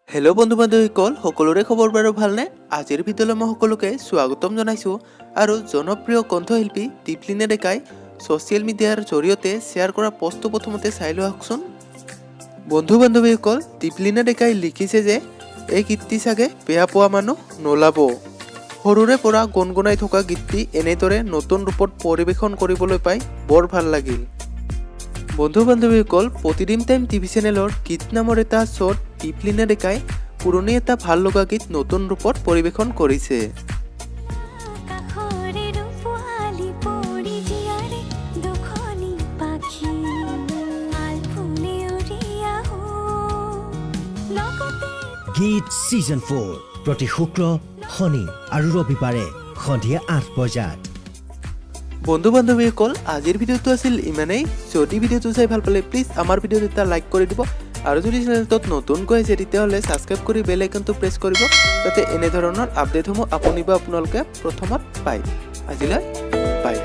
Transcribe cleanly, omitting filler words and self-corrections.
Hello' বন্ধু বান্ধৱীসকল সকলোৰে খবৰ বাৰু ভালনে? আজিৰ ভিডিঅ'লৈ মই সকলোকে স্বাগতম জনাইছোঁ আৰু জনপ্ৰিয় কণ্ঠশিল্পী দীপলিনা ডেকাই ছ'চিয়েল মিডিয়াৰ জৰিয়তে শ্বেয়াৰ কৰা পষ্টটো প্ৰথমতে চাই লোৱাচোন। বন্ধু বান্ধৱীসকল, দীপলিনা ডেকাই লিখিছে যে এই গীতটি চাগে বেয়া পোৱা মানুহ নোলাব। সৰুৰে পৰা গুণগুণাই থকা গীতটি এনেদৰে নতুন ৰূপত পৰিৱেশন কৰিবলৈ পাই বৰ ভাল লাগিল। বন্ধু বান্ধৱীসকল, প্ৰতিদিন টাইম টিভি চেনেলৰ গীত নামৰ এটা শ্ব'ত দীপলিনা ডেকাই পুৰণি এটা ভাল লগা গীত নতুন ৰূপত পৰিৱেশন কৰিছে। গীত ছিজন 4 প্ৰতি শুক্ৰ, শনি আৰু ৰবিবাৰে সন্ধিয়া 8 বজাত। বন্ধু বান্ধৱীসকল, আজিৰ ভিডিঅ'টো আছিল ইমানেই। যদি ভিডিঅ'টো চাই ভাল পালে প্লিজ আমাৰ ভিডিঅ'টো এটা লাইক কৰি দিব আৰু যদি চেনেলটোত নতুনকৈ আহিছে তেতিয়াহ'লে ছাবস্ক্ৰাইব কৰি বেল আইকনটো প্ৰেছ কৰিব, যাতে এনেধৰণৰ আপডেটসমূহ আপুনি বা আপোনালোকে প্ৰথমত পায়। আজিলৈ বাই।